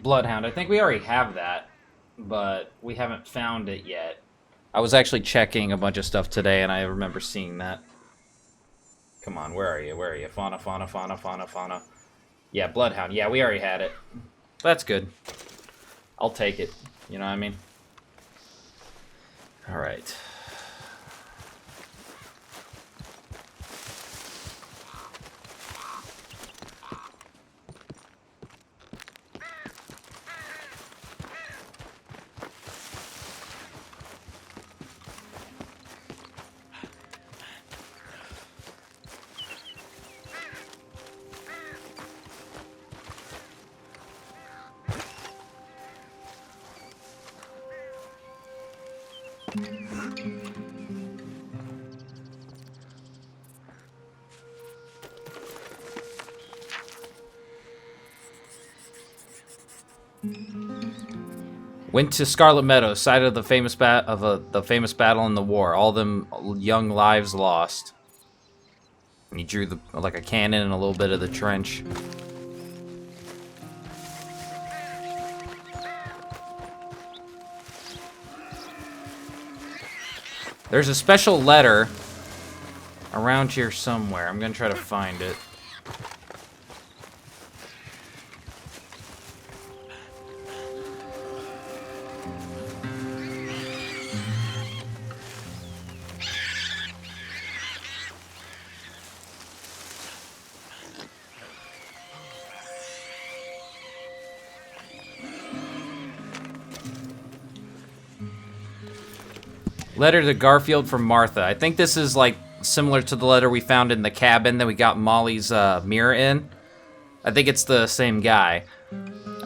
Bloodhound. I think we already have that, but we haven't found it yet. I was actually checking a bunch of stuff today, and I remember seeing that. Come on, where are you? Where are you? Fauna, fauna, fauna, fauna, fauna. Yeah, Bloodhound. Yeah, we already had it. That's good. I'll take it. You know what I mean? Alright. Went to Scarlet Meadows, site of the famous famous battle in the war. All them young lives lost. And he drew like a cannon and a little bit of the trench. There's a special letter around here somewhere. I'm gonna try to find it. Letter to Garfield from Martha. I think this is like similar to the letter we found in the cabin that we got Molly's mirror in. I think it's the same guy.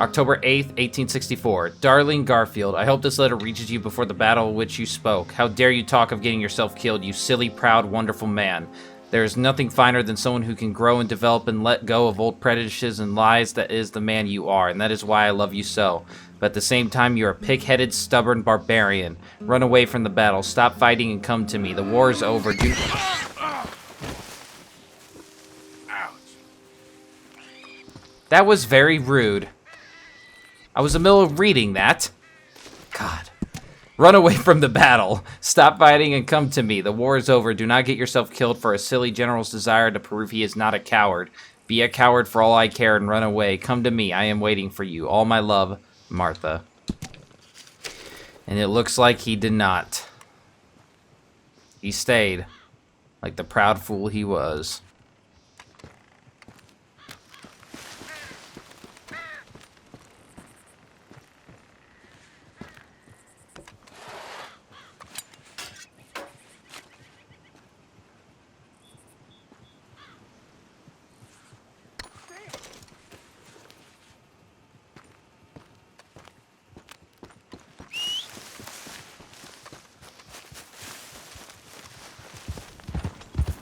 October 8th, 1864. Darling Garfield, I hope this letter reaches you before the battle of which you spoke. How dare you talk of getting yourself killed, you silly, proud, wonderful man. There is nothing finer than someone who can grow and develop and let go of old prejudices and lies. That is the man you are, and that is why I love you so. But at the same time, you're a pig-headed, stubborn barbarian. Run away from the battle. Stop fighting and come to me. The war is over. Ouch. That was very rude. I was in the middle of reading that. God. Run away from the battle. Stop fighting and come to me. The war is over. Do not get yourself killed for a silly general's desire to prove he is not a coward. Be a coward for all I care and run away. Come to me. I am waiting for you. All my love, Martha. And it looks like he did not. He stayed. Like the proud fool he was.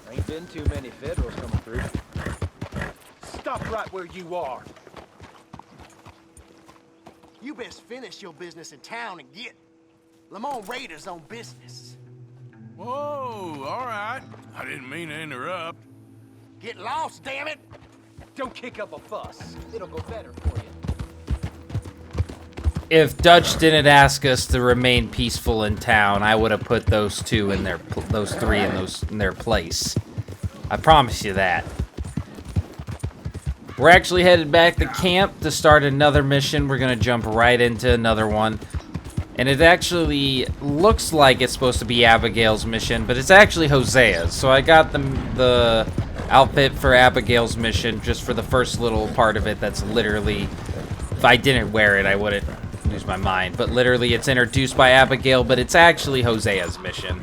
Ain't been too many Federals coming through. Stop right where you are. You best finish your business in town and get. Lamont Raiders on business. Whoa, all right. I didn't mean to interrupt. Get lost, damn it! Don't kick up a fuss. It'll go better for you. If Dutch didn't ask us to remain peaceful in town, I would have put those two in those three in their place. I promise you that. We're actually headed back to camp to start another mission. We're gonna jump right into another one. And it actually looks like it's supposed to be Abigail's mission, but it's actually Hosea's. So I got the outfit for Abigail's mission just for the first little part of it. That's literally, if I didn't wear it, I wouldn't lose my mind. But literally, it's introduced by Abigail, but it's actually Hosea's mission.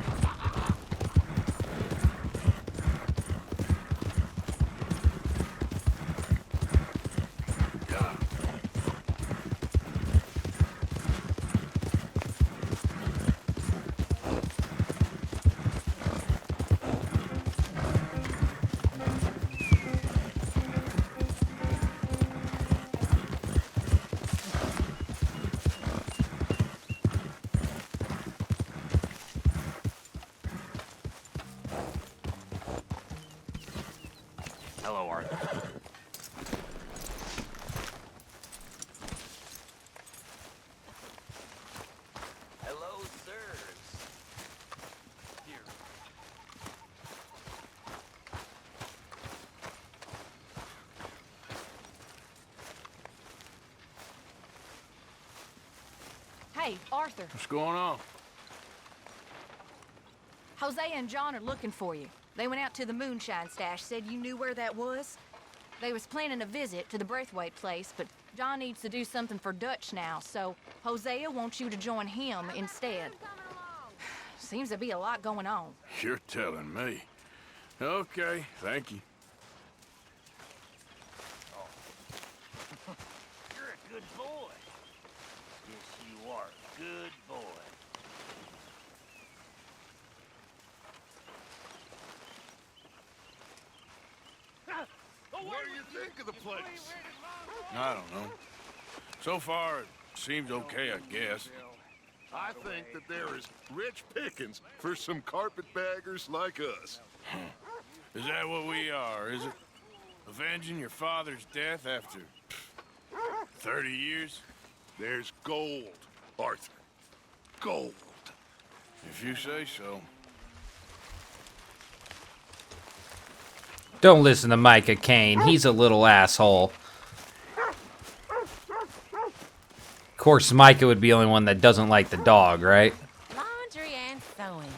Hello, Arthur. Hey, Arthur. What's going on? Jose and John are looking for you. They went out to the moonshine stash, said you knew where that was. They was planning a visit to the Braithwaite place, but John needs to do something for Dutch now, so Hosea wants you to join him instead. Seems to be a lot going on. You're telling me. Okay, thank you. You're a good boy. Yes, you are a good boy. What do you think of the place? I don't know. So far, it seems okay, I guess. I think that there is rich pickings for some carpetbaggers like us. Is that what we are, is it? Avenging your father's death after 30 years? There's gold, Arthur. Gold. If you say so. Don't listen to Micah Kane. He's a little asshole. Of course, Micah would be the only one that doesn't like the dog, right? Laundry and sewing.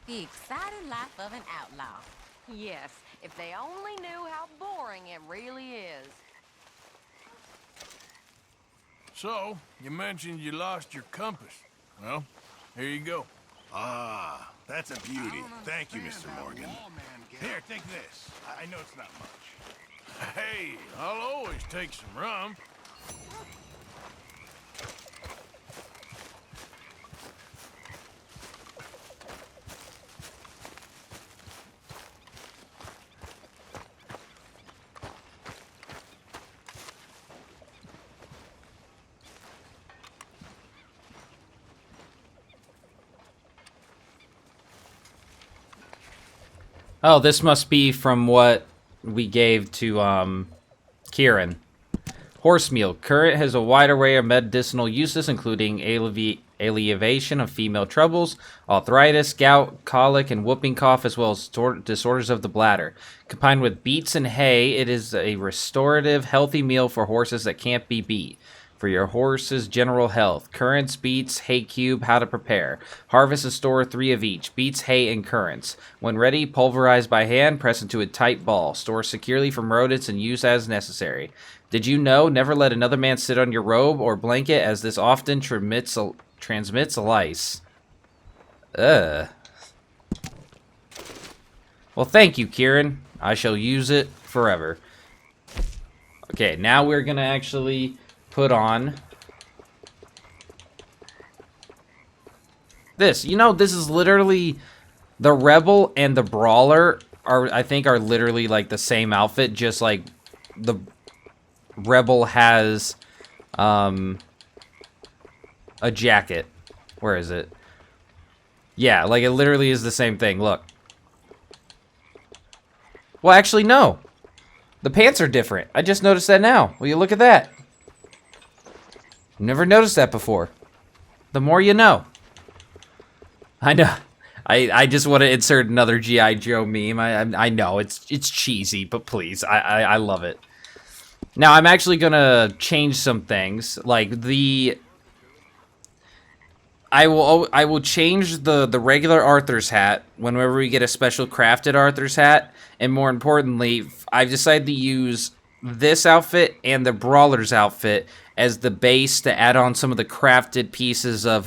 The exciting life of an outlaw. Yes, if they only knew how boring it really is. So, you mentioned you lost your compass. Well, here you go. Ah, that's a beauty. Thank you, Mr. Morgan. Here, take this. I know it's not much. Hey, I'll always take some rum. Oh, this must be from what we gave to, Kieran. Horse meal. Current has a wide array of medicinal uses, including alleviation of female troubles, arthritis, gout, colic, and whooping cough, as well as disorders of the bladder. Combined with beets and hay, it is a restorative, healthy meal for horses that can't be beat. For your horse's general health. Currants, beets, hay cube, how to prepare. Harvest and store 3 of each. Beets, hay, and currants. When ready, pulverize by hand, press into a tight ball. Store securely from rodents and use as necessary. Did you know? Never let another man sit on your robe or blanket, as this often transmits lice. Ugh. Well, thank you, Kieran. I shall use it forever. Okay, now we're gonna actually put on this. You know, this is literally the Rebel and the Brawler I think are literally like the same outfit, just like the Rebel has a jacket. Where is it? Yeah, like it literally is the same thing. Look. Well, actually, no. The pants are different. I just noticed that now. Will you look at that? Never noticed that before. The more you know. I know. I just want to insert another G.I. Joe meme. I know it's cheesy, but please, I love it. Now I'm actually gonna change some things, like I will change the regular Arthur's hat whenever we get a special crafted Arthur's hat, and more importantly, I've decided to use this outfit and the Brawler's outfit as the base to add on some of the crafted pieces of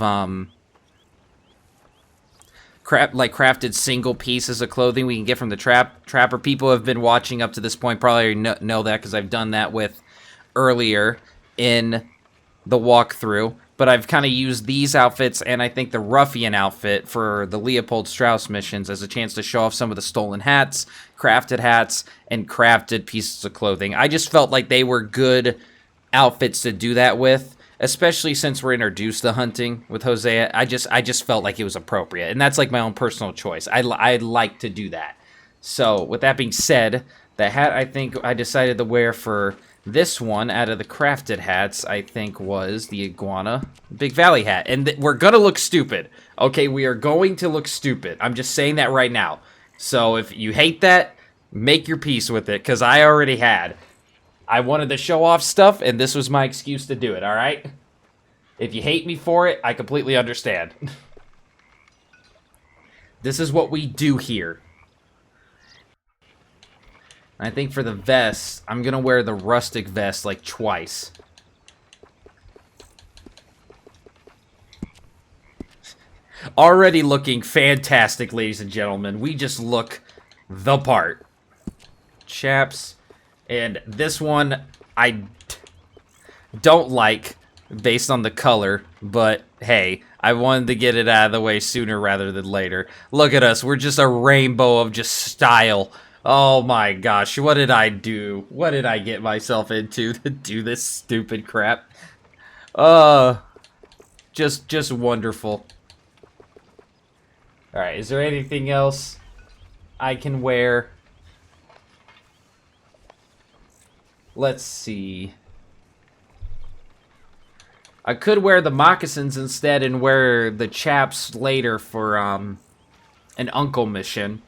crafted single pieces of clothing we can get from the trapper. People who have been watching up to this point probably know that, because I've done that with earlier in the walkthrough. But I've kind of used these outfits and I think the Ruffian outfit for the Leopold Strauss missions as a chance to show off some of the stolen hats, and crafted pieces of clothing. I just felt like they were good outfits to do that with, especially since we're introduced to hunting with Hosea. I just felt like it was appropriate, and that's like my own personal choice. I like to do that. So with that being said, the hat I think I decided to wear for this one out of the crafted hats, I think, was the Iguana Big Valley hat. And we're gonna look stupid. Okay, we are going to look stupid. I'm just saying that right now. So if you hate that, make your peace with it, because I already had. I wanted to show off stuff, and this was my excuse to do it, alright? If you hate me for it, I completely understand. This is what we do here. I think for the vest, I'm gonna wear the rustic vest like twice. Already looking fantastic, ladies and gentlemen. We just look the part. Chaps. And this one, I don't like based on the color, but hey, I wanted to get it out of the way sooner rather than later. Look at us, we're just a rainbow of just style. Oh my gosh, what did I do? What did I get myself into to do this stupid crap? Just wonderful. Alright, is there anything else I can wear? Let's see. I could wear the moccasins instead and wear the chaps later for, an uncle mission.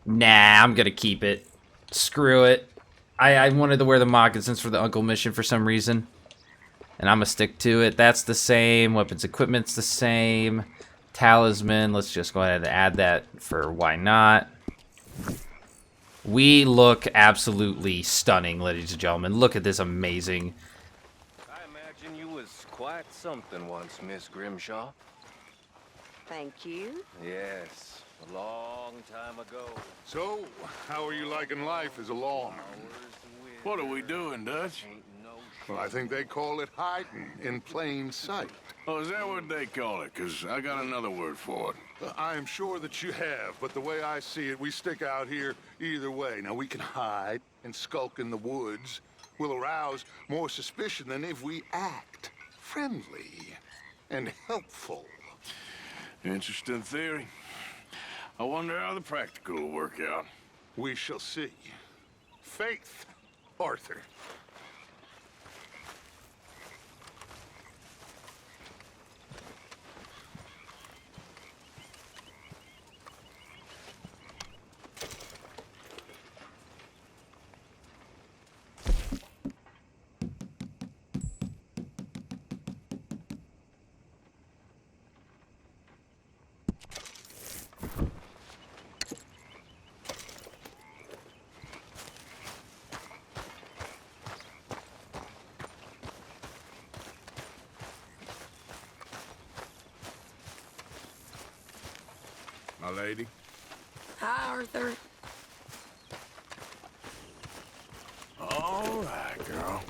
Nah, I'm gonna keep it. Screw it. I wanted to wear the moccasins for the uncle mission for some reason. And I'm gonna stick to it. That's the same. Weapons equipment's the same. Talisman, let's just go ahead and add that for why not. We look absolutely stunning, ladies and gentlemen. Look at this amazing. I imagine you was quite something once, Miss Grimshaw. Thank you. Yes, a long time ago. So, how are you liking life as a lawman? What are we doing, Dutch? Well, I think they call it hiding in plain sight. Oh, is that what they call it? Because I got another word for it. I am sure that you have, but the way I see it, we stick out here either way. Now, we can hide and skulk in the woods. We'll arouse more suspicion than if we act friendly and helpful. Interesting theory. I wonder how the practical will work out. We shall see. Faith, Arthur. My lady? Hi, Arthur. All right, girl.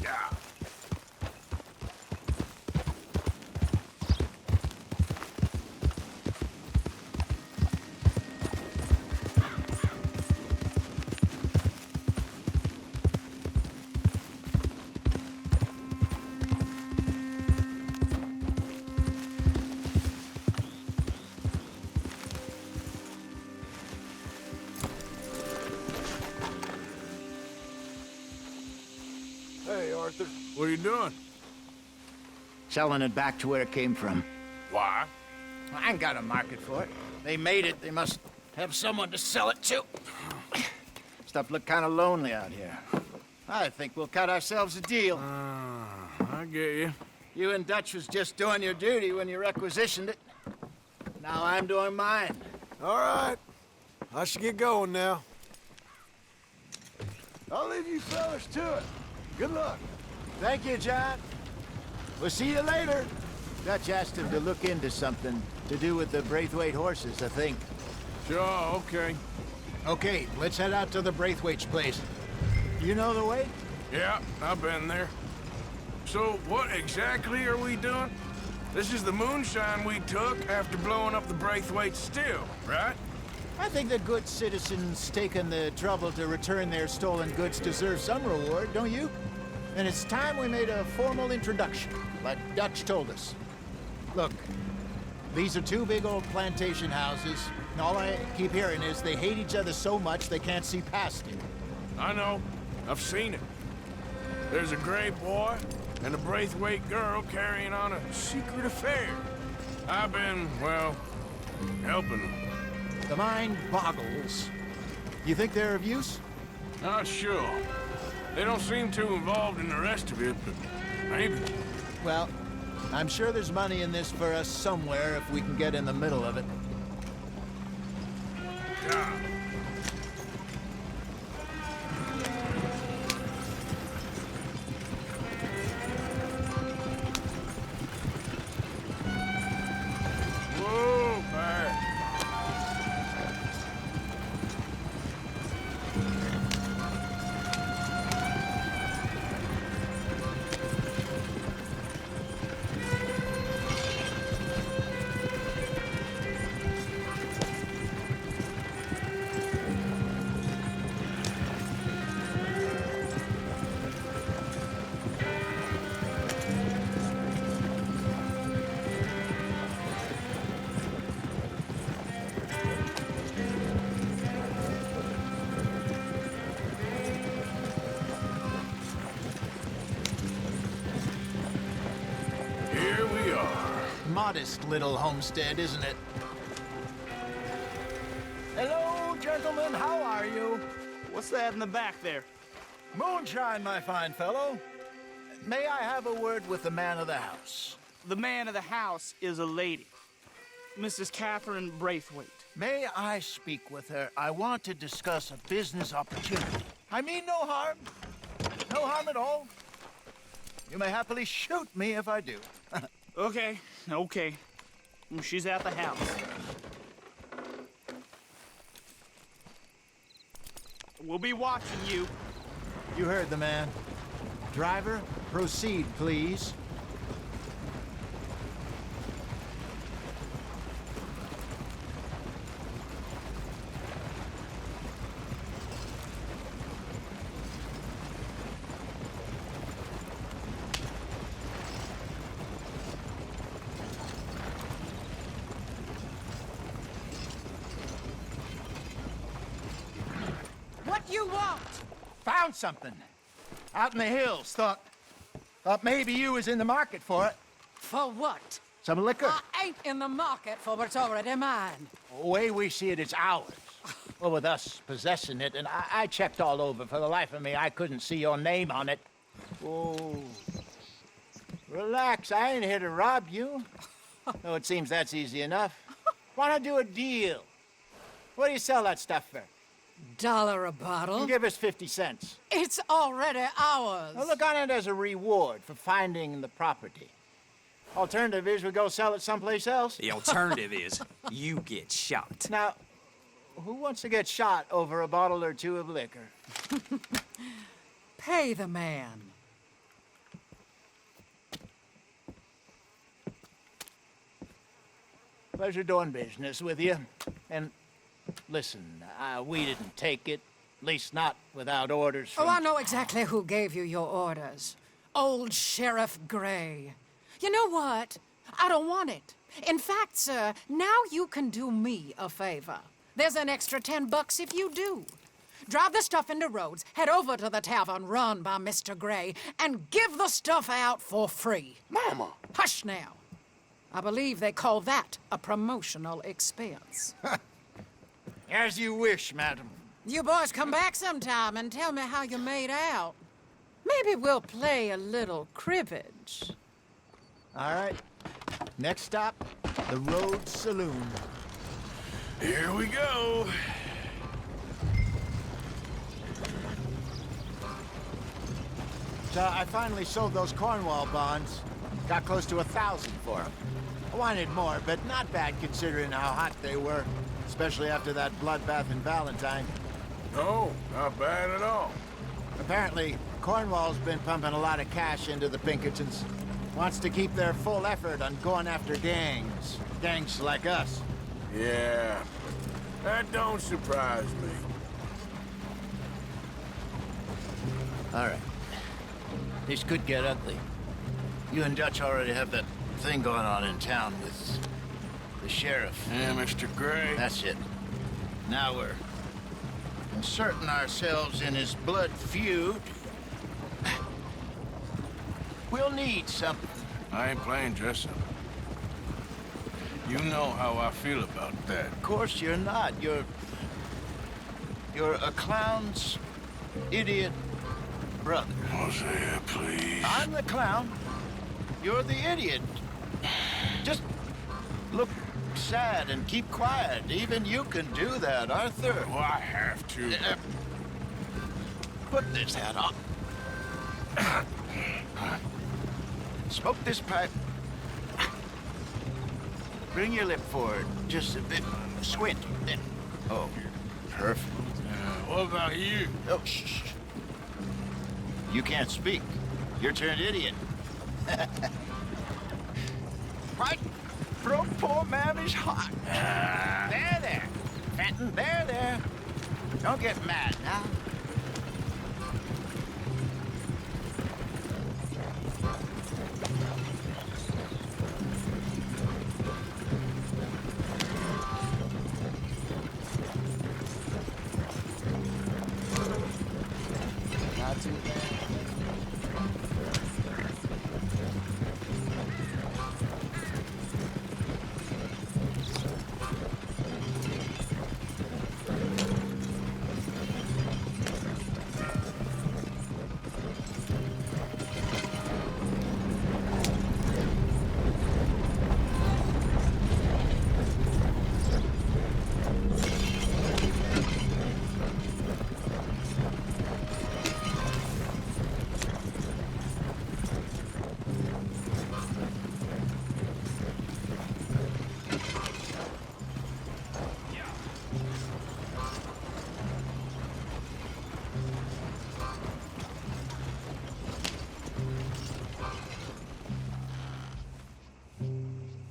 Yeah. Hey, Arthur. What are you doing? Selling it back to where it came from. Why? I ain't got a market for it. They made it. They must have someone to sell it to. Stuff look kind of lonely out here. I think we'll cut ourselves a deal. I get you. You and Dutch was just doing your duty when you requisitioned it. Now I'm doing mine. All right. I should get going now. I'll leave you fellas to it. Good luck. Thank you, John. We'll see you later. Dutch asked him to look into something to do with the Braithwaite horses, I think. Sure, okay. Okay, let's head out to the Braithwaite's place. You know the way? Yeah, I've been there. So, what exactly are we doing? This is the moonshine we took after blowing up the Braithwaite still, right? I think the good citizens taking the trouble to return their stolen goods deserve some reward, don't you? And it's time we made a formal introduction, like Dutch told us. Look, these are two big old plantation houses, and all I keep hearing is they hate each other so much they can't see past it. I know. I've seen it. There's a gray boy and a Braithwaite girl carrying on a secret affair. I've been, well, helping them. The mind boggles. You think they're of use? Not sure. They don't seem too involved in the rest of it, but maybe. Well, I'm sure there's money in this for us somewhere if we can get in the middle of it. Yeah. Whoa, Pat. Here we are. Modest little homestead, isn't it? Hello, gentlemen. How are you? What's that in the back there? Moonshine, my fine fellow. May I have a word with the man of the house? The man of the house is a lady. Mrs. Catherine Braithwaite. May I speak with her? I want to discuss a business opportunity. I mean no harm. No harm at all. You may happily shoot me if I do. Okay. She's at the house. We'll be watching you. You heard the man. Driver, proceed, please. What you want? Found something. Out in the hills. Thought maybe you was in the market for it. For what? Some liquor. I ain't in the market for what's already mine. The way we see it, it's ours. Well, with us possessing it, and I checked all over. For the life of me, I couldn't see your name on it. Oh. Relax, I ain't here to rob you. Though it seems that's easy enough. Wanna do a deal? What do you sell that stuff for? $1 a bottle? You give us 50 cents. It's already ours. Now look on it as a reward for finding the property. Alternative is we go sell it someplace else. The alternative is you get shot. Now, who wants to get shot over a bottle or two of liquor? Pay the man. Pleasure doing business with you. And listen, we didn't take it. At least not without orders from... Oh, I know exactly who gave you your orders. Old Sheriff Gray. You know what? I don't want it. In fact, sir, now you can do me a favor. There's an extra $10 if you do. Drive the stuff into Rhodes, head over to the tavern run by Mr. Gray, and give the stuff out for free. Mama! Hush now. I believe they call that a promotional expense. As you wish, madam. You boys come back sometime and tell me how you made out. Maybe we'll play a little cribbage. All right. Next stop, the Rhodes Saloon. Here we go. So I finally sold those Cornwall bonds. Got close to 1,000 for them. I wanted more, but not bad considering how hot they were, especially after that bloodbath in Valentine. No, not bad at all. Apparently, Cornwall's been pumping a lot of cash into the Pinkertons. Wants to keep their full effort on going after gangs. Gangs like us. Yeah, that don't surprise me. All right. This could get ugly. You and Dutch already have that thing going on in town with the sheriff. Yeah, Mr. Gray. That's it. Now we're inserting ourselves in his blood feud. We'll need something. I ain't playing dress up. You know how I feel about that. Of course you're not. You're a clown's idiot brother. Hosea, please. I'm the clown. You're the idiot. Just look sad and keep quiet. Even you can do that, Arthur. Oh, I have to. Put this hat on. Smoke this pipe. Bring your lip forward just a bit. Squint. Then. Oh, perfect. What about you? Oh, shh. You can't speak. You're turned idiot. Right throat, poor man is hot. There. Fenton, there. Don't get mad now. Not too bad.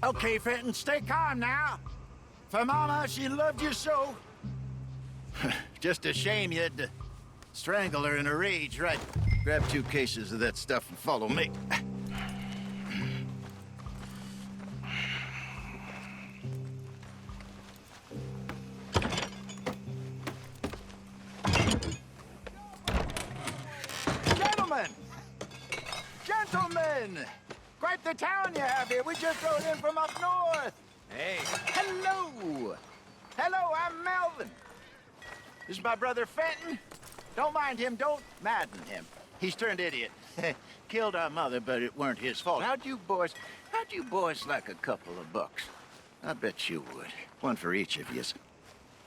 Okay, Fenton, stay calm now. For Mama, she loved you so. Just a shame you had to strangle her in a rage, right? Grab 2 cases of that stuff and follow me. Gentlemen! Quite the town you have here. We just rode in from up north. Hey. Hello. I'm Melvin. This is my brother Fenton. Don't mind him. Don't madden him. He's turned idiot. Killed our mother, but it weren't his fault. How'd you boys like a couple of bucks? I bet you would. One for each of yous.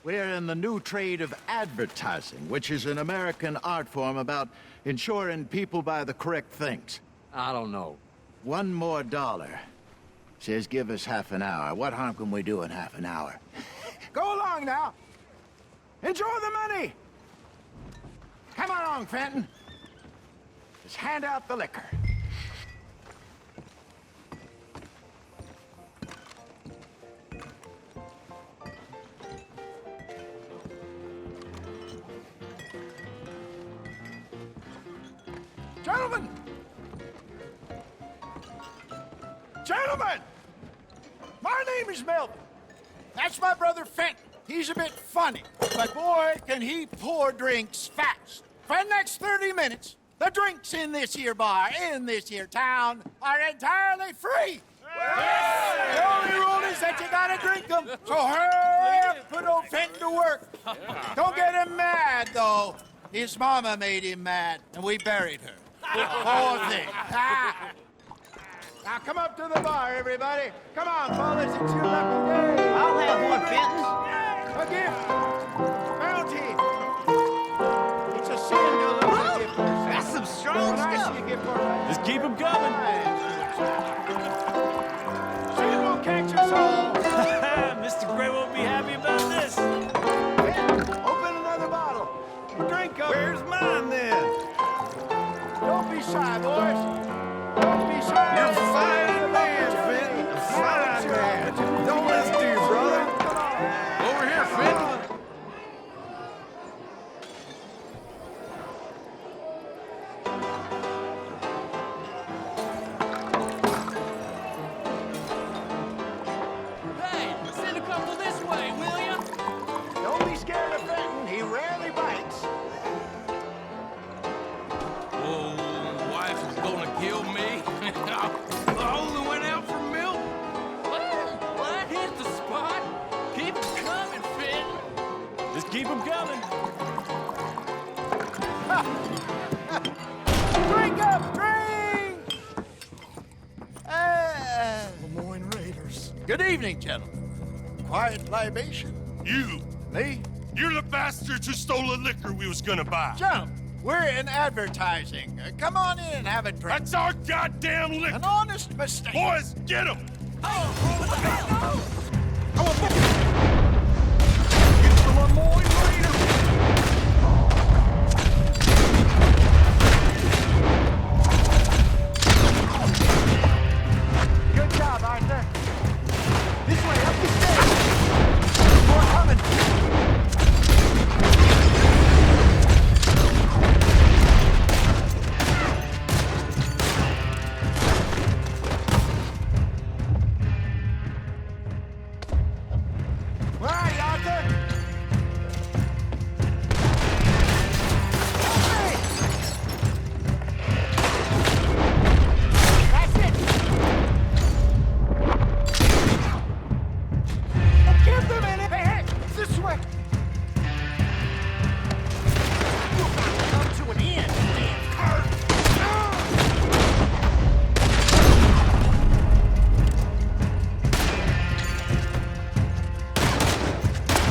We're in the new trade of advertising, which is an American art form about ensuring people buy the correct things. I don't know. $1 more. Says give us half an hour. What harm can we do in half an hour? Go along now. Enjoy the money. Come along, Fenton. Just hand out the liquor. Gentlemen! Gentlemen! My name is Melvin. That's my brother Fenton. He's a bit funny, but boy, can he pour drinks fast. For the next 30 minutes, the drinks in this here bar, in this here town, are entirely free. The only rule is that you gotta drink them. So hurry up, put old Fenton to work. Don't get him mad, though. His mama made him mad, and we buried her. Poor thing. Now come up to the bar, everybody. Come on, fellas, it's your lucky day. I'll have one, Fenton. A gift. Bounty. It's a sin to lose a gift. That's some strong stuff. Just keep them coming. Sin will catch us all. Mr. Gray won't be happy about this. Open another bottle. Drink up. Where's mine then? Don't be shy, boys. Don't be shy. You're a fine man, Fenton. A fine man. Don't listen to your brother. Over here, Fenton. Good evening, gentlemen. Quiet libation? You! Me? You're the bastards who stole the liquor we was gonna buy! Jump! We're in advertising. Come on in and have a drink. That's our goddamn liquor! An honest mistake. Boys, get him! Good job, Arthur. This way, up the stairs. More coming. Where are you, Arthur? That's it. Give them in it. Hey, this way. Come to an end, damn cart.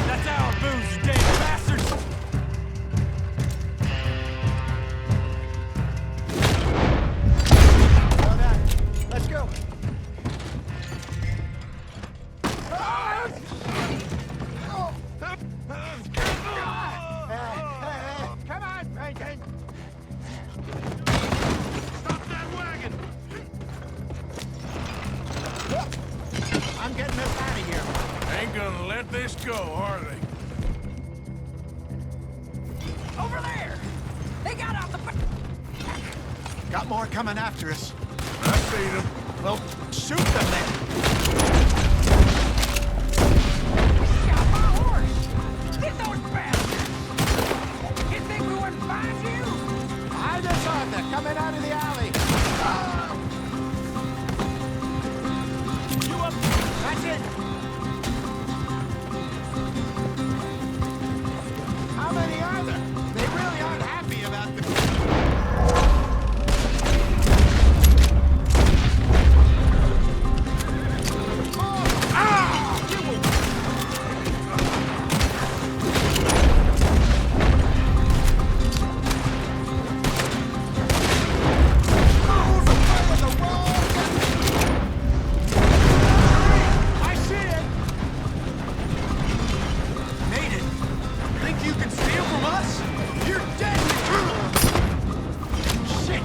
That's our booze, you damn bastards! Well done. Let's go. Come on, Franklin. Stop that wagon! I'm getting us out of here. Ain't gonna let this go, are they? Over there! They got out the back! Got more coming after us. I see them. Well, shoot them then. Shot my horse! Get those bastards! You think we wouldn't find you? Behind us, Arthur, coming out of the alley. You up? That's it. How many are there? They really aren't happy about the... I see it. Made it. Think you can steal from us? You're dead. Shit.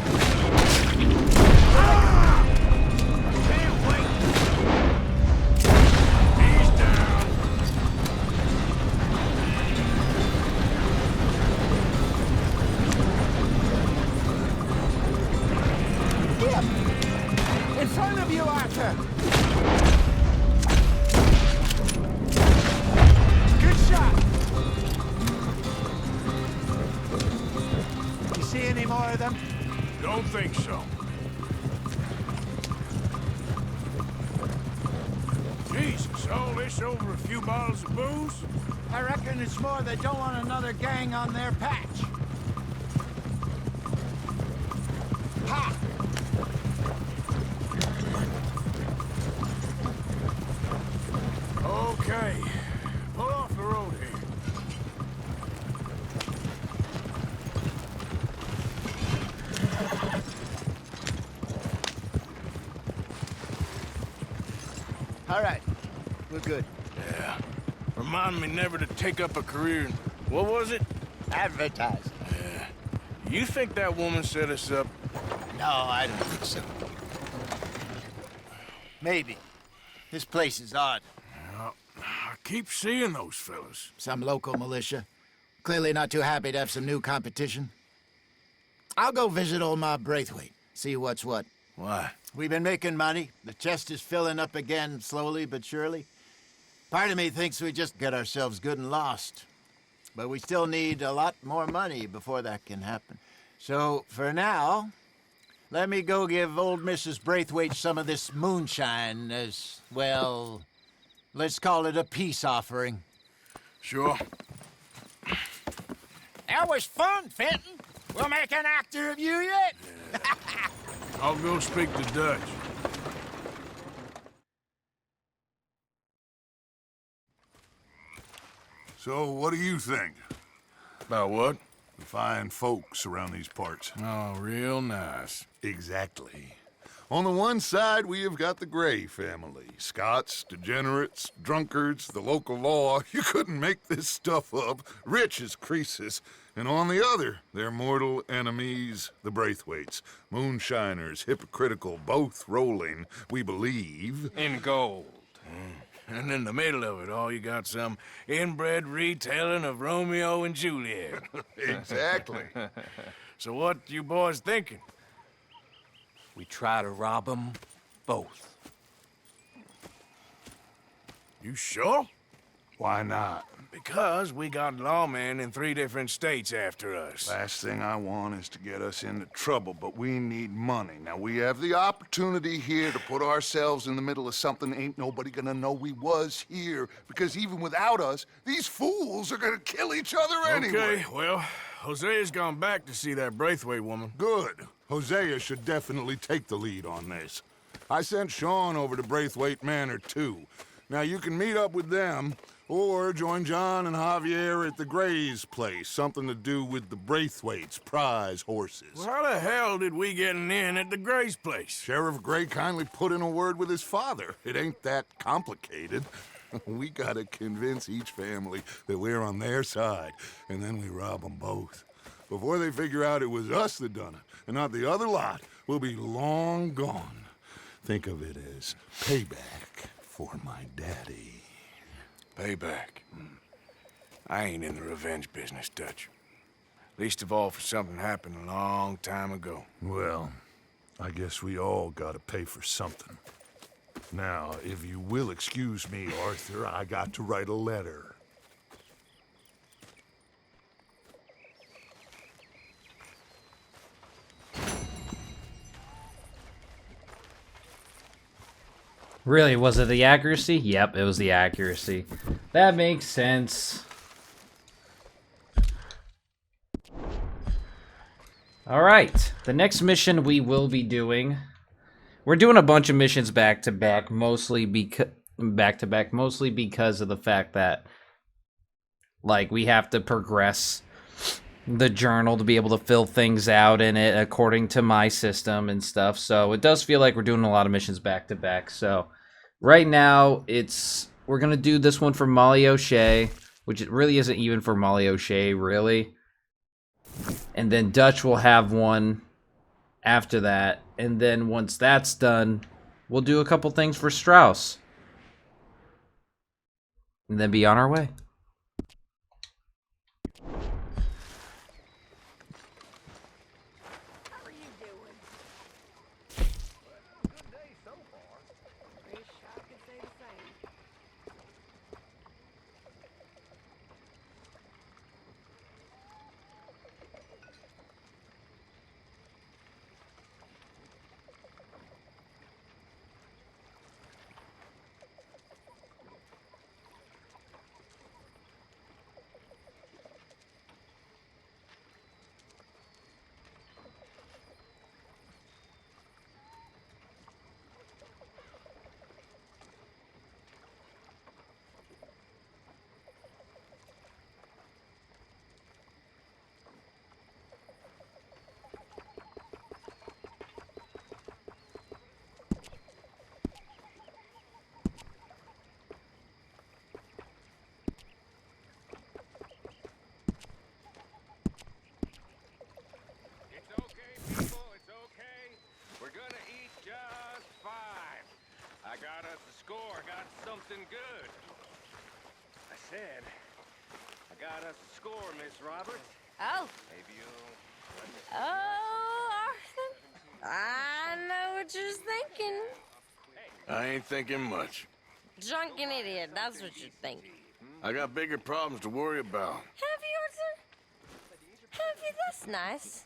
Can't wait. He's down. In front of you, Arthur. Good shot. You see any more of them? Don't think so. Jesus, all this over a few bottles of booze? I reckon it's more they don't want another gang on their patch. Ha! Okay. Pull off the road here. All right. We're good. Yeah. Remind me never to take up a career in... What was it? Advertising. Yeah. You think that woman set us up? No, I don't think so. Maybe. This place is odd. Well, I keep seeing those fellas. Some local militia. Clearly not too happy to have some new competition. I'll go visit old Ma Braithwaite, see what's what. Why? We've been making money. The chest is filling up again, slowly but surely. Part of me thinks we just get ourselves good and lost. But we still need a lot more money before that can happen. So, for now, let me go give old Mrs. Braithwaite some of this moonshine as, well, let's call it a peace offering. Sure. That was fun, Fenton. We'll make an actor of you yet. I'll go speak to Dutch. So, what do you think? About what? The fine folks around these parts. Oh, real nice. Exactly. On the one side, we have got the Gray family. Scots, degenerates, drunkards, the local law. You couldn't make this stuff up. Rich as Croesus. And on the other, their mortal enemies, the Braithwaites. Moonshiners, hypocritical, both rolling, we believe. In gold. And in the middle of it all, you got some inbred retelling of Romeo and Juliet. Exactly. So what you boys thinking? We try to rob them both. You sure? Why not? Because we got lawmen in 3 different states after us. Last thing I want is to get us into trouble, but we need money. Now, we have the opportunity here to put ourselves in the middle of something ain't nobody gonna know we was here, because even without us, these fools are gonna kill each other anyway. Okay, well, Hosea's gone back to see that Braithwaite woman. Good. Hosea should definitely take the lead on this. I sent Sean over to Braithwaite Manor, too. Now, you can meet up with them, or join John and Javier at the Gray's place. Something to do with the Braithwaites' prize horses. Well, how the hell did we get in at the Gray's place? Sheriff Gray kindly put in a word with his father. It ain't that complicated. We gotta convince each family that we're on their side, and then we rob them both. Before they figure out it was us that done it, and not the other lot, we'll be long gone. Think of it as payback for my daddy. Payback. I ain't in the revenge business, Dutch. Least of all for something happened a long time ago. Well, I guess we all gotta pay for something. Now, if you will excuse me, Arthur, I got to write a letter. Really, was it the accuracy? Yep, it was the accuracy. That makes sense. Alright, the next mission we will be doing... We're doing a bunch of missions back-to-back, mostly because of the fact that, like, we have to progress the journal to be able to fill things out in it according to my system and stuff. So it does feel like we're doing a lot of missions back-to-back. So right now, we're going to do this one for Molly O'Shea, which it really isn't even for Molly O'Shea, really. And then Dutch will have one after that, and then once that's done, we'll do a couple things for Strauss. And then be on our way. How are you doing? Good day so far. Wish I could say the same. I got us a score. I got something good. I said, I got us a score, Miss Roberts. Oh. Maybe you'll... Oh, Arthur. I know what you're thinking. I ain't thinking much. Drunken idiot, that's what you're thinking. I got bigger problems to worry about. Have you, Arthur? Have you? That's nice.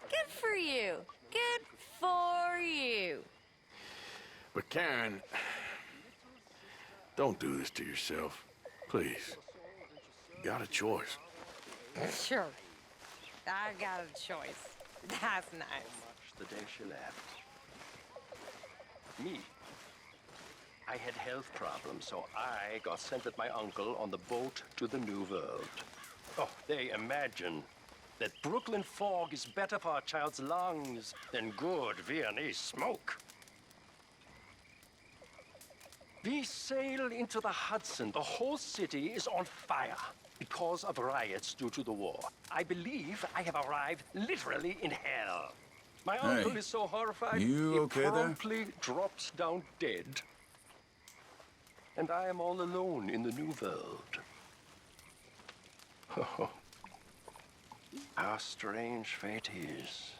Good for you. Good for you. But Karen, don't do this to yourself. Please. You got a choice. Sure. I got a choice. That's nice. The day she left. Me. I I had health problems, so I got sent with my uncle on the boat to the New World. Oh, they imagine that Brooklyn fog is better for a child's lungs than good Viennese smoke. We sail into the Hudson. The whole city is on fire because of riots due to the war. I believe I have arrived literally in hell. My uncle is so horrified, he promptly drops down dead. And I am all alone in the New World. Oh, how strange fate is.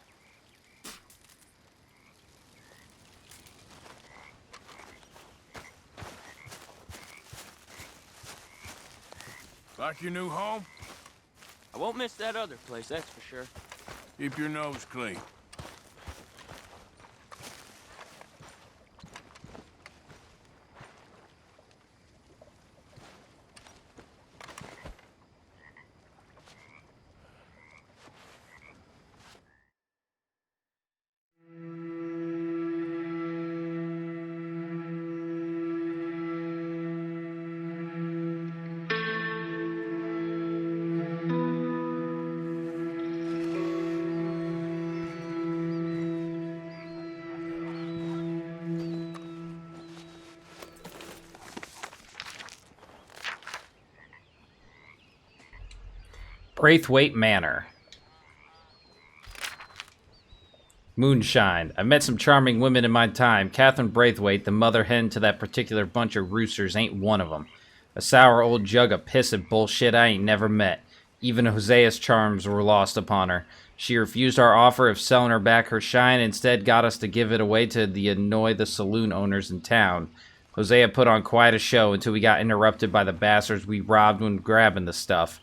Like your new home? I won't miss that other place, that's for sure. Keep your nose clean. Braithwaite Manor. Moonshine. I've met some charming women in my time. Catherine Braithwaite, the mother hen to that particular bunch of roosters, ain't one of them. A sour old jug of piss and bullshit I ain't never met. Even Hosea's charms were lost upon her. She refused our offer of selling her back her shine, instead got us to give it away to annoy the saloon owners in town. Hosea put on quite a show until we got interrupted by the bastards we robbed when grabbing the stuff.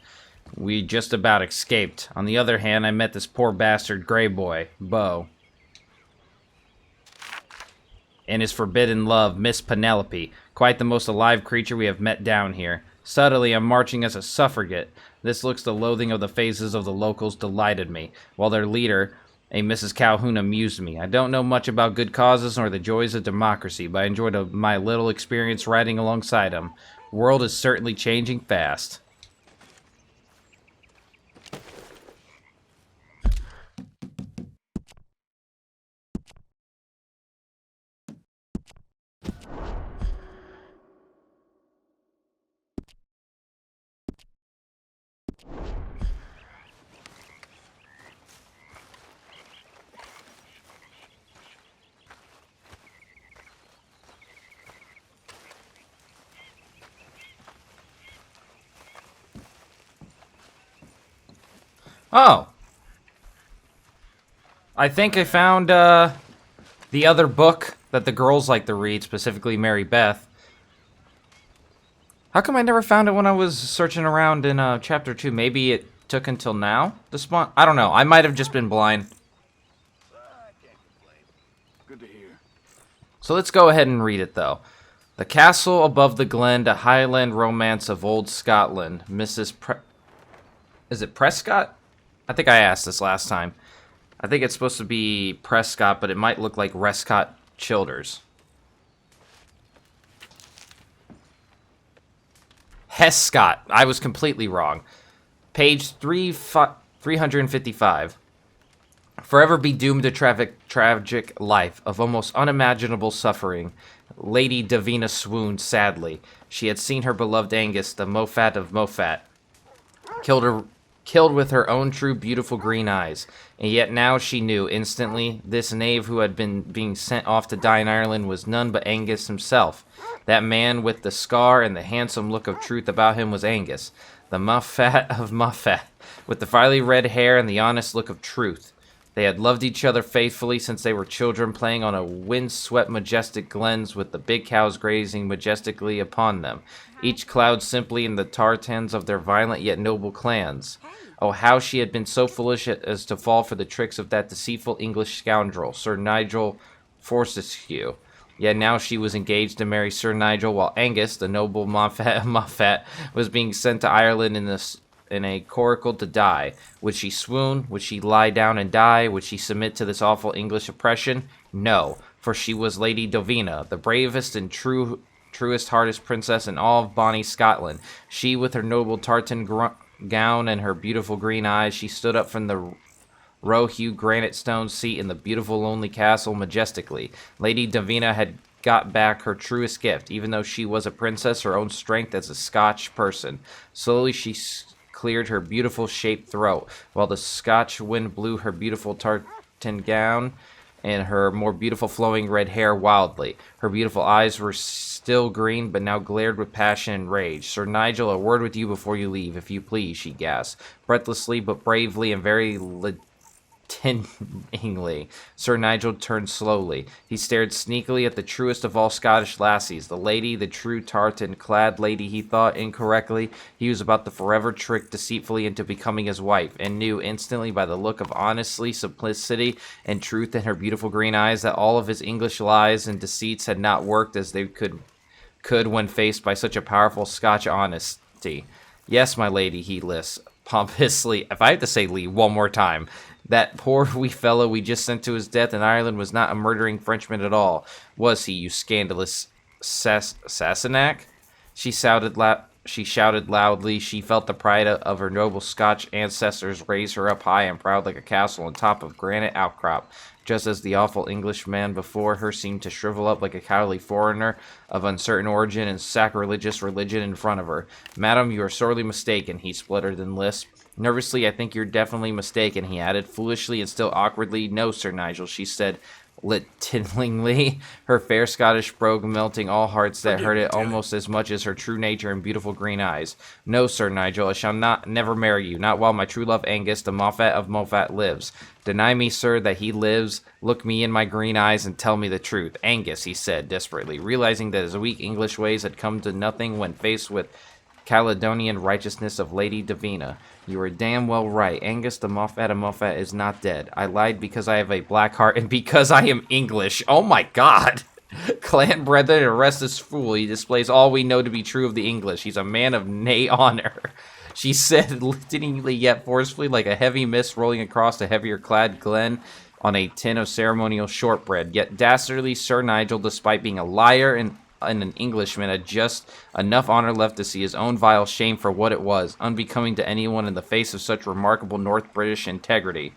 We just about escaped. On the other hand, I met this poor bastard Grey Boy, Beau, and his forbidden love, Miss Penelope. Quite the most alive creature we have met down here. Subtly, I'm marching as a suffragette. This looks the loathing of the faces of the locals delighted me, while their leader, a Mrs. Calhoun, amused me. I don't know much about good causes nor the joys of democracy, but I enjoyed my little experience riding alongside him. The world is certainly changing fast. Oh. I think I found, the other book that the girls like to read, specifically Mary Beth. How come I never found it when I was searching around in, Chapter 2? Maybe it took until now to spawn? I don't know. I might have just been blind. Good to hear. So let's go ahead and read it, though. The Castle Above the Glen, a Highland Romance of Old Scotland. Is it Prescott? I think I asked this last time. I think it's supposed to be Prescott, but it might look like Rescott Childers. Hescott. I was completely wrong. Page 355. Forever be doomed to tragic life of almost unimaginable suffering. Lady Davina swooned sadly. She had seen her beloved Angus, the Moffat of Moffat, killed with her own true beautiful green eyes, and yet now she knew instantly this knave who had been being sent off to die in Ireland was none but Angus himself. That man with the scar and the handsome look of truth about him was Angus, the Moffat of Moffat, with the fiery red hair and the honest look of truth. They had loved each other faithfully since they were children, playing on a wind-swept majestic glens with the big cows grazing majestically upon them, each cloud simply in the tartans of their violent yet noble clans. Oh, how she had been so foolish as to fall for the tricks of that deceitful English scoundrel, Sir Nigel Fortescue. Yet now she was engaged to marry Sir Nigel, while Angus, the noble Moffat, was being sent to Ireland in a coracle to die. Would she swoon? Would she lie down and die? Would she submit to this awful English oppression? No, for she was Lady Davina, the bravest and true truest, hardest princess in all of bonny Scotland. She, with her noble tartan gown and her beautiful green eyes, she stood up from the row-hewed granite stone seat in the beautiful lonely castle majestically. Lady Davina had got back her truest gift. Even though she was a princess, her own strength as a Scotch person. Slowly she cleared her beautiful shaped throat, while the Scotch wind blew her beautiful tartan gown and her more beautiful flowing red hair wildly. Her beautiful eyes were still green, but now glared with passion and rage. "Sir Nigel, a word with you before you leave, if you please," she gasped, breathlessly but bravely and very tinglingly. Sir Nigel turned slowly. He stared sneakily at the truest of all Scottish lassies, the lady, the true tartan-clad lady he thought incorrectly he was about to forever trick deceitfully into becoming his wife, and knew instantly by the look of honesty, simplicity, and truth in her beautiful green eyes that all of his English lies and deceits had not worked as they could when faced by such a powerful Scotch honesty. "Yes, my lady," he lisped pompously. If I have to say Lee one more time, that poor wee fellow we just sent to his death in Ireland was not a murdering Frenchman at all, was he, you scandalous Sassenach? She shouted loudly. She felt the pride of her noble Scotch ancestors raise her up high and proud like a castle on top of granite outcrop, just as the awful Englishman before her seemed to shrivel up like a cowardly foreigner of uncertain origin and sacrilegious religion in front of her. "Madam, you are sorely mistaken," he spluttered and lisped. Nervously, "I think you're definitely mistaken," he added, foolishly and still awkwardly. "No, Sir Nigel," she said, tinglingly, her fair Scottish brogue melting all hearts that heard it almost as much as her true nature and beautiful green eyes. "No, Sir Nigel, I shall never marry you, not while my true love Angus, the Moffat of Moffat, lives. Deny me, sir, that he lives. Look me in my green eyes and tell me the truth." "Angus," he said, desperately, realizing that his weak English ways had come to nothing when faced with Caledonian righteousness of Lady Davina. "You are damn well right. Angus the Moffat of Moffat is not dead. I lied because I have a black heart and because I am English." Oh my god! Clan brethren, arrest this fool. He displays all we know to be true of the English. He's a man of nay honor, she said, liftingly yet forcefully, like a heavy mist rolling across a heavier clad glen on a tin of ceremonial shortbread. Yet dastardly Sir Nigel, despite being a liar and an Englishman, had just enough honor left to see his own vile shame for what it was, unbecoming to anyone in the face of such remarkable North British integrity.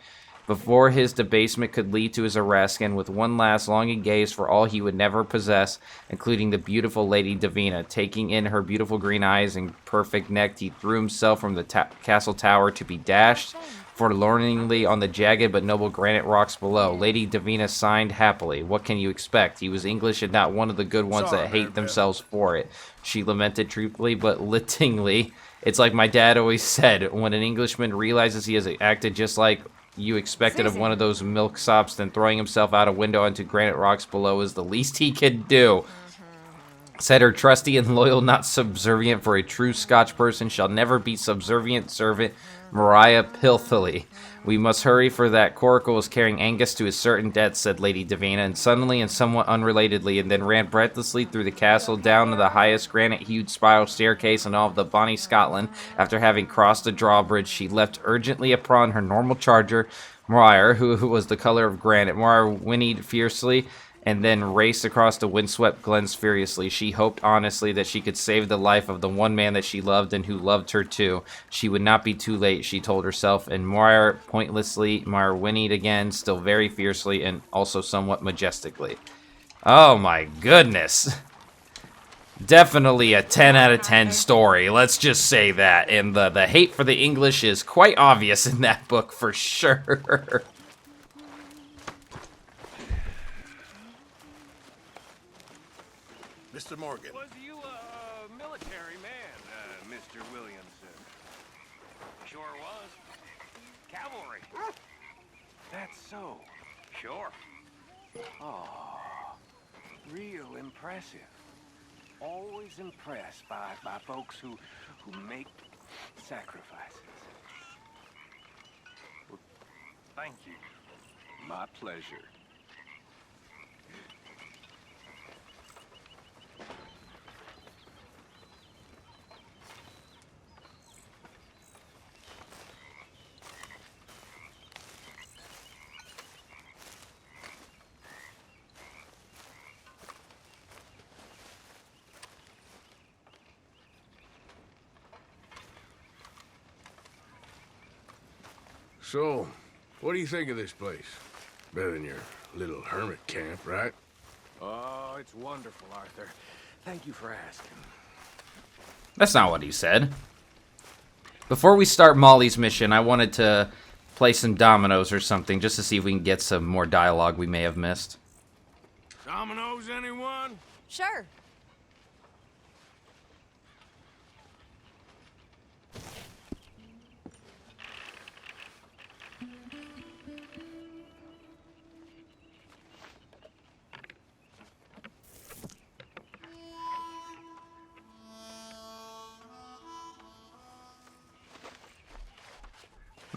Before his debasement could lead to his arrest, and with one last longing gaze for all he would never possess, including the beautiful Lady Davina, taking in her beautiful green eyes and perfect neck, he threw himself from the castle tower to be dashed forlornly on the jagged but noble granite rocks below. Lady Davina sighed happily. "What can you expect? He was English and not one of the good ones that hate themselves for it," she lamented truthfully but littingly. "It's like my dad always said, when an Englishman realizes he has acted just like you expected of one of those milksops, then throwing himself out a window onto granite rocks below is the least he can do," said her trusty and loyal, not subservient, for a true Scotch person shall never be subservient servant, Maria Pilthily. "We must hurry, for that coracle is carrying Angus to his certain death," said Lady Davina, and suddenly and somewhat unrelatedly, and then ran breathlessly through the castle, down to the highest granite-hued spiral staircase in all of the bonny Scotland. After having crossed the drawbridge, she leapt urgently upon her normal charger, Moir, who was the color of granite. Moir whinnied fiercely, and then raced across the windswept glens furiously. She hoped honestly that she could save the life of the one man that she loved and who loved her too. She would not be too late, she told herself, and Moir whinnied again, still very fiercely and also somewhat majestically. Oh my goodness. Definitely a 10 out of 10 story, let's just say that. And the hate for the English is quite obvious in that book for sure. Mr. Morgan. Was you a military man, Mr. Williamson? Sure was. Cavalry. That's so. Sure. Oh, real impressive. Always impressed by folks who make sacrifices. Well, thank you. My pleasure. So, what do you think of this place? Better than your little hermit camp, right? Oh, it's wonderful, Arthur. Thank you for asking. That's not what he said. Before we start Molly's mission, I wanted to play some dominoes or something just to see if we can get some more dialogue we may have missed. Dominoes, anyone? Sure.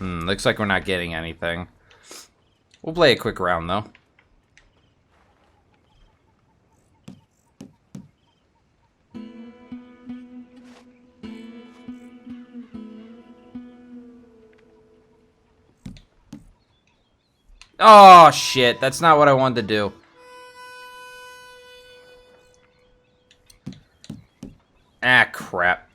Looks like we're not getting anything. We'll play a quick round, though. Oh, shit. That's not what I wanted to do. Ah, crap.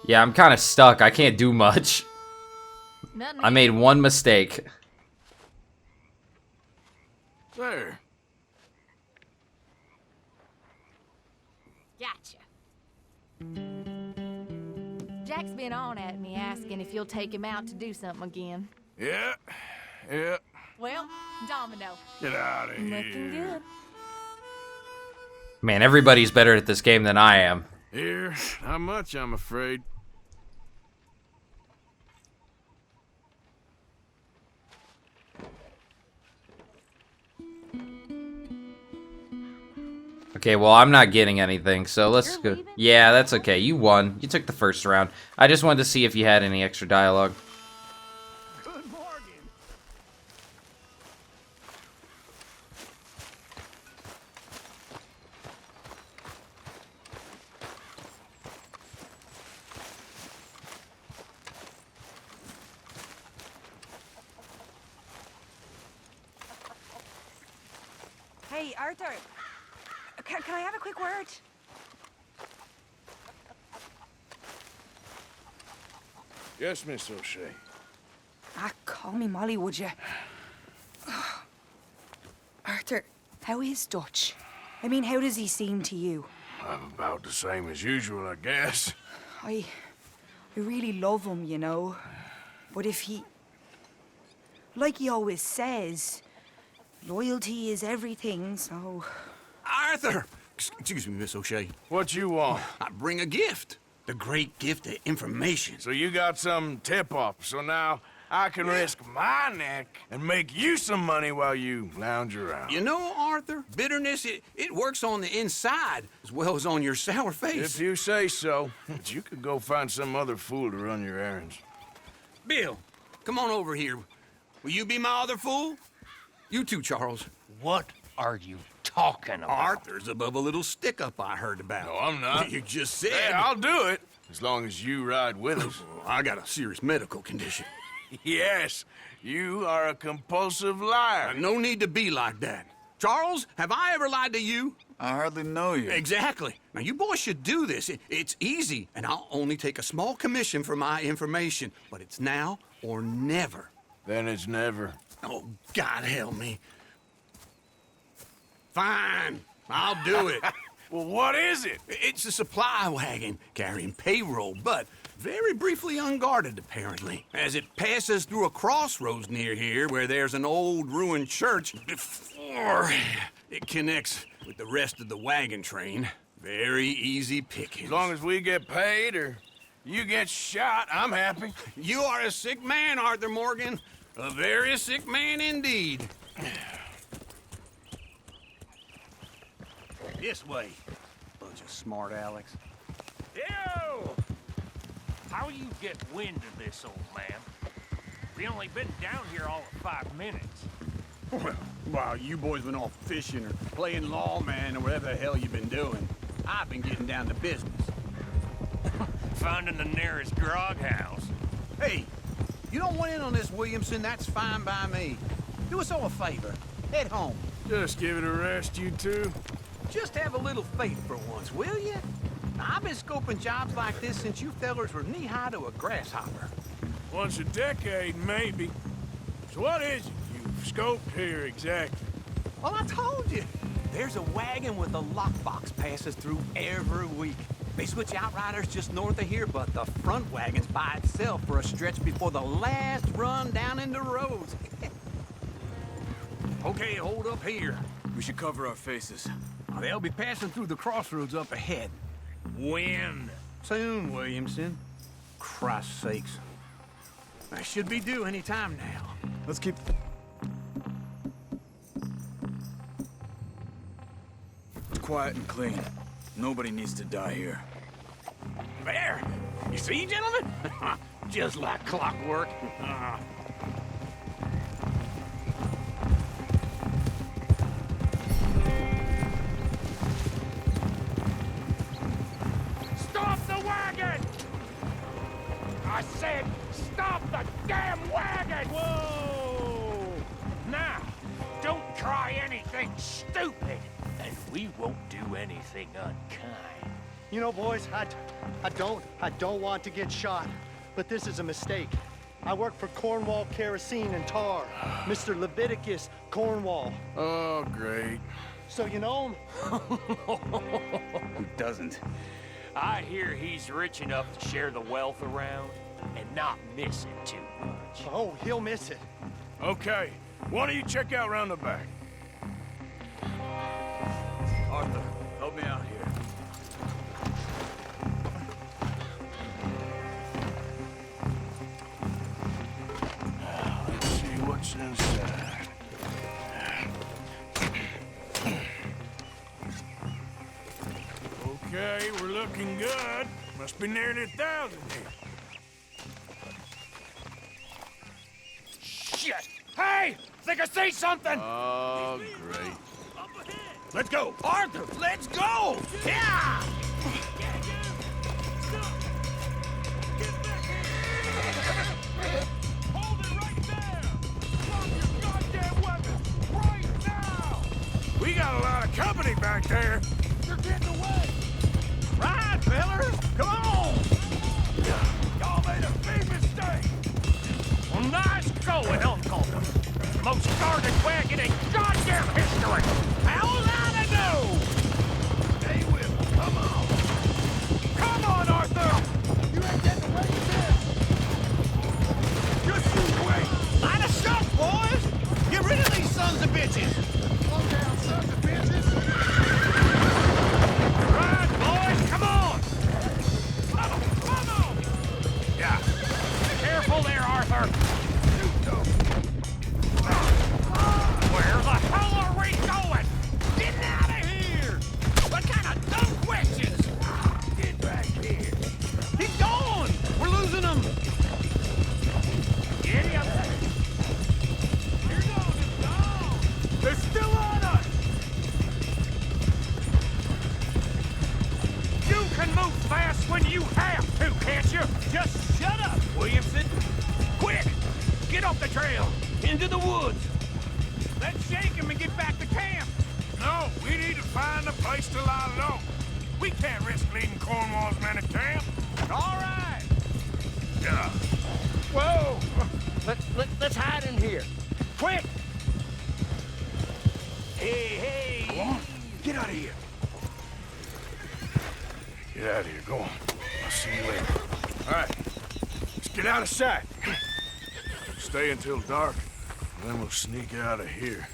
Yeah, I'm kind of stuck. I can't do much. I made one mistake. There. Gotcha. Jack's been on at me asking if you'll take him out to do something again. Yeah. Well, domino. Get out of here. Looking good. Man, everybody's better at this game than I am. Here, not much, I'm afraid. Okay, well, I'm not getting anything, so let's go. Yeah, that's okay. You won. You took the first round. I just wanted to see if you had any extra dialogue. Good morning. Hey, Arthur. Can I have a quick word? Yes, Miss O'Shea. Call me Molly, would you? Arthur, how is Dutch? I mean, how does he seem to you? I'm about the same as usual, I guess. I really love him, you know. But if he... Like he always says, loyalty is everything, so... Arthur! Excuse me, Miss O'Shea. What you want? I bring a gift. The great gift of information. So you got some tip-off, so now I can risk my neck and make you some money while you lounge around. You know, Arthur, bitterness, it works on the inside as well as on your sour face. If you say so. But you could go find some other fool to run your errands. Bill, come on over here. Will you be my other fool? You too, Charles. What are you talking about? Arthur's above a little stick-up I heard about. No, I'm not. You just said... Hey, I'll do it, as long as you ride with us. I got a serious medical condition. Yes, you are a compulsive liar. No need to be like that. Charles, have I ever lied to you? I hardly know you. Exactly. Now, you boys should do this. It's easy, and I'll only take a small commission for my information. But it's now or never. Then it's never. Oh, God help me. Fine, I'll do it. Well, what is it? It's a supply wagon carrying payroll, but very briefly unguarded, apparently. As it passes through a crossroads near here where there's an old ruined church before it connects with the rest of the wagon train. Very easy pickings. As long as we get paid or you get shot, I'm happy. You are a sick man, Arthur Morgan. A very sick man indeed. This way. Bunch of smart Alex. Ew! How you get wind of this, old man? We only been down here all of 5 minutes. Well, while you boys been off fishing or playing lawman or whatever the hell you've been doing, I've been getting down to business. finding the nearest grog house. Hey, you don't want in on this, Williamson, that's fine by me. Do us all a favor. Head home. Just give it a rest, you two. Just have a little faith for once, will you? I've been scoping jobs like this since you fellers were knee-high to a grasshopper. Once a decade, maybe. So what is it you've scoped here exactly? Well, I told you. There's a wagon with a lockbox passes through every week. They switch outriders just north of here, but the front wagon's by itself for a stretch before the last run down into roads. Okay, hold up here. We should cover our faces. They'll be passing through the crossroads up ahead. When? Soon, Williamson. Christ's sakes. I should be due any time now. Let's keep... It's quiet and clean. Nobody needs to die here. There! You see, gentlemen? Just like clockwork. Stop the wagon! I said, stop the damn wagon! Whoa! Now, don't try anything stupid, and we won't do anything unkind. You know, boys, I don't want to get shot, but this is a mistake. I work for Cornwall Kerosene and Tar, Mr. Leviticus Cornwall. Oh, great. So you know him? Who doesn't? I hear he's rich enough to share the wealth around and not miss it too much. Oh, he'll miss it. Okay, why don't you check out round the back? Arthur, help me out here. Let's see what's inside. Okay, we're looking good. Must be nearly 1,000 here. Shit! Hey! Think I see something! Oh, great. Let's go! Arthur, let's go! Yeah! Hold it right there! Drop your goddamn weapon! Right now! We got a lot of company back there. You're getting away! Right, fellers! Come on! Y'all made a big mistake! Well, nice going, Uncle! Most guarded wagon in goddamn history! How's that to do? They will. Come on. Come on, Arthur! You ain't getting away with this. Just you wait! Line us up, boys! Get rid of these sons of bitches! Slow down, sons of bitches. Right, boys, come on! Come on! Yeah. Careful there, Arthur! Where the hell are we going? Get out of here! What kind of dumb questions? Get back here! He's gone! We're losing him! Idiot! Here goes, it's gone! They're still on us! You can move fast when you have to, can't you? Just shut up, Williamson! Quick! Get off the trail! Into the woods! Let's shake him and get back to camp! No, we need to find a place to lie low. We can't risk leading Cornwall's men to camp. All right! Yeah. Whoa! Let's hide in here. Quick! Hey! Go on. Get out of here. Get out of here. Go on. I'll see you later. All right. Let's get out of sight. Stay until dark, and then we'll sneak out of here.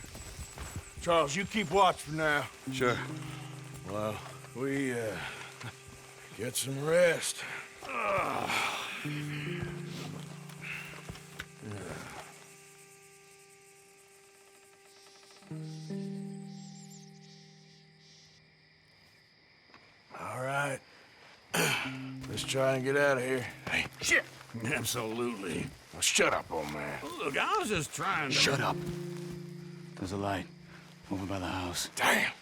Charles, you keep watch for now. Sure. Well, we, get some rest. All right. Let's try and get out of here. Hey, shit! Absolutely. Now shut up, old man. Look, I was just trying to... Shut up. There's a light over by the house. Damn!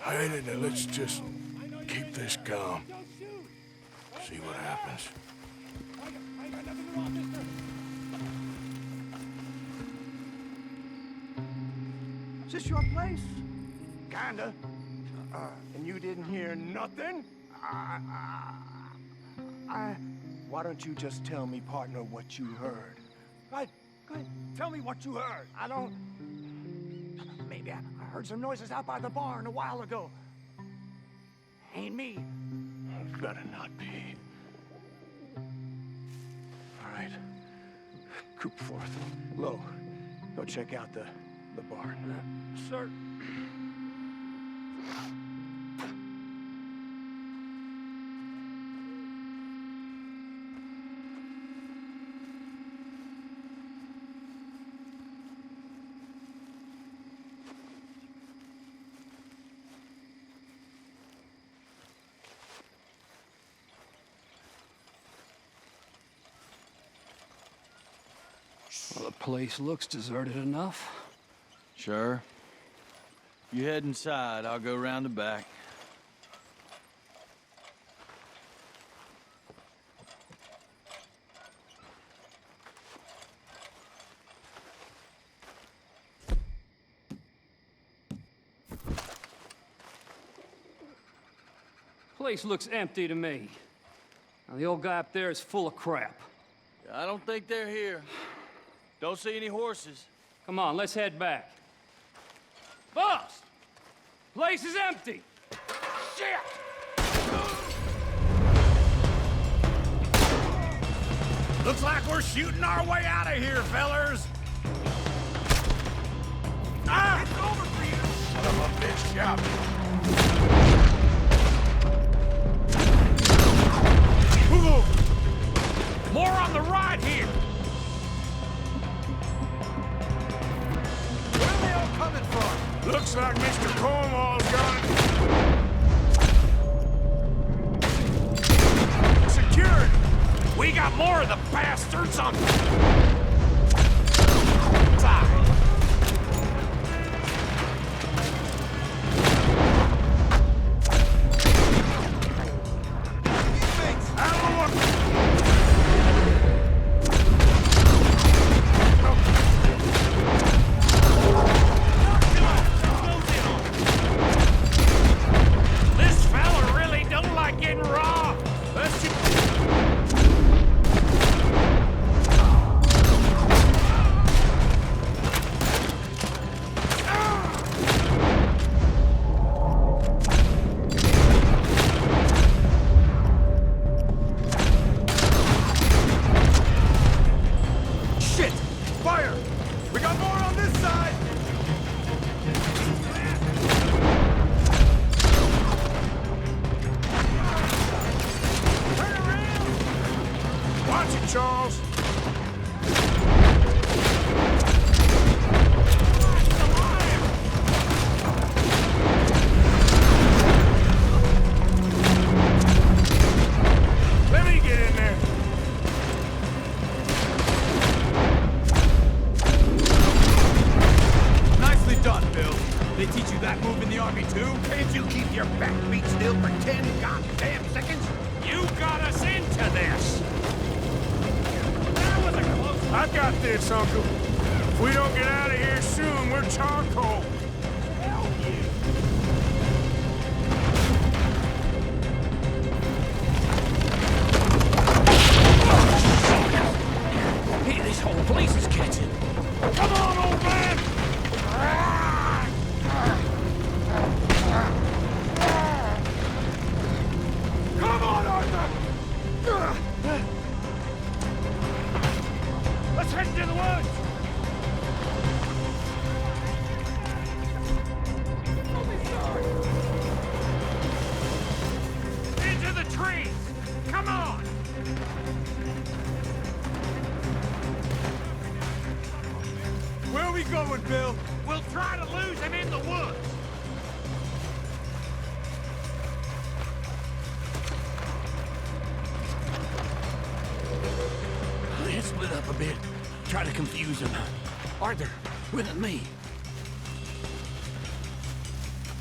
Hey, let's just keep this calm. See what happens. I got nothing to want, mister. Is this your place? Kinda. And you didn't hear nothing? Why don't you just tell me, partner, what you heard? Go ahead. Tell me what you heard. I don't... Maybe I heard some noises out by the barn a while ago. Ain't me. Better not be. All right. Coop forth. Lo, go check out the barn. Sir. Well, the place looks deserted enough. Sure. You head inside, I'll go round the back. Place looks empty to me. Now, the old guy up there is full of crap. I don't think they're here. Don't see any horses. Come on, let's head back. Boss! Place is empty! Shit! Looks like we're shooting our way out of here, fellers. Ah! It's over for you! Son of a bitch, shout. More on the right here! Where are they all coming from? Looks like Mr. Cornwall's got it. Security! We got more of the bastards on side. This fella really don't like getting robbed. Let's just... shit! Fire! We got more on this side! Turn around! Watch it, Charles! Let me get in there! Nicely done, Bill. They teach you that move in the Army, too? Can't you keep your backbeat still for 10 goddamn seconds? You got us into this! That was a close... I got this, Uncle. If we don't get out of here soon, we're charcoal. Hell yeah! Hey, this whole place is catching. Come on, old man! Come on, Arthur! Let's head into the woods! Into the trees! Come on! Where are we going, Bill? We'll try to lose him in the woods! Let's split up a bit. Try to confuse them. Arthur, with me.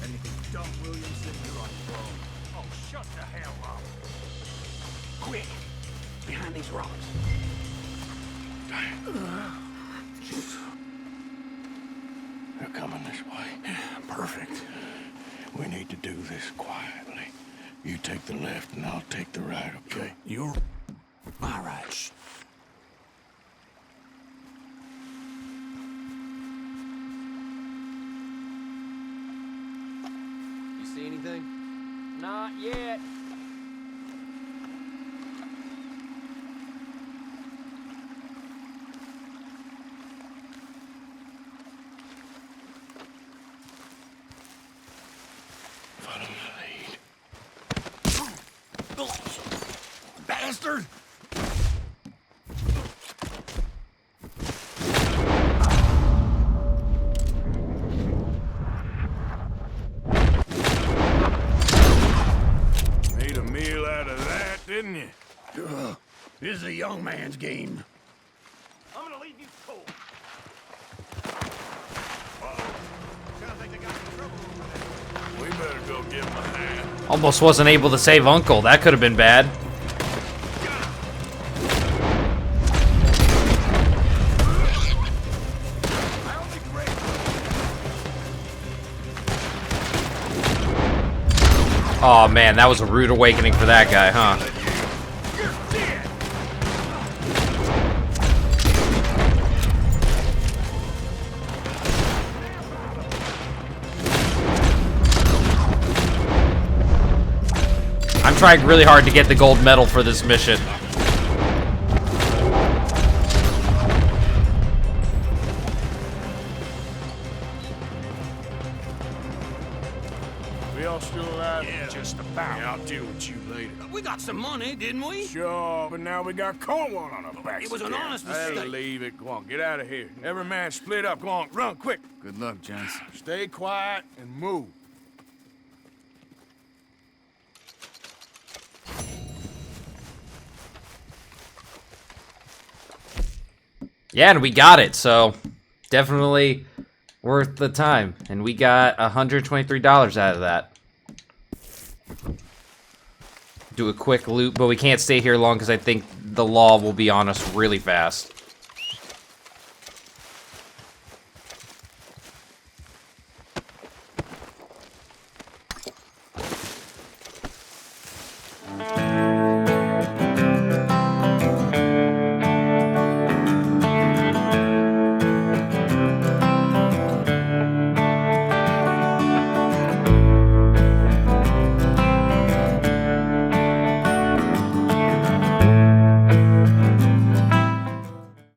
Anything dumb, Williamson, you're on your own. Oh, shut the hell up! Quick! Behind these rocks. They're coming this way. Perfect. We need to do this quietly. You take the left and I'll take the right, okay? You're... All right. Shh. You see anything? Not yet. Follow my lead. Bastard! Made a meal out of that, didn't you? This is a young man's game. I'm gonna leave you cold. We better go give him a hand. Almost wasn't able to save Uncle. That could have been bad. Oh man, that was a rude awakening for that guy, huh? I'm trying really hard to get the gold medal for this mission. We all still alive? Yeah, Just about. Yeah, I'll deal with you later. We got some money, didn't we? Sure, but now we got Cornwall on our backs. It was an again. honest Hey, mistake. leave it. Go on, get out of here. Every man split up. Go on, run quick. Good luck, Johnson. Stay quiet and move. Yeah, and we got it, so definitely worth the time. And we got $123 out of that. Do a quick loop, but we can't stay here long because I think the law will be on us really fast.